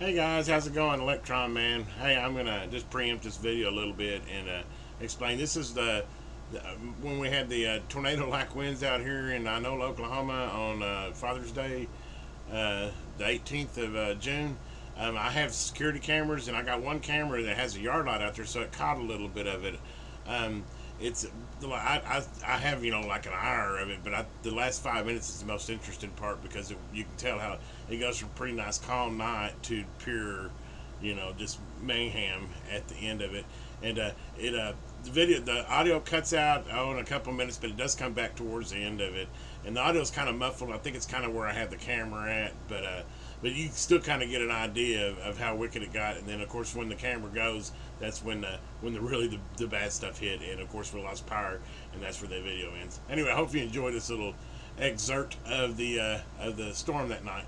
Hey guys, how's it going, Electron Man? Hey, I'm gonna just preempt this video a little bit and explain. This is the when we had the tornado-like winds out here in Inola, Oklahoma on Father's Day, the 18th of June. I have security cameras, and I got one camera that has a yard light out there, so it caught a little bit of it. Um, it's I have like an hour of it, but the last 5 minutes is the most interesting part because you can tell how it goes from pretty nice calm night to pure, just mayhem at the end of it. And the audio cuts out in a couple minutes, but it does come back towards the end of it, and the audio is kind of muffled. I think it's kind of where I have the camera at, but you still kind of get an idea of how wicked it got. And then of course when the camera goes, that's when the bad stuff hit, and of course we lost power, and that's where the video ends. Anyway, I hope you enjoyed this little excerpt of the storm that night.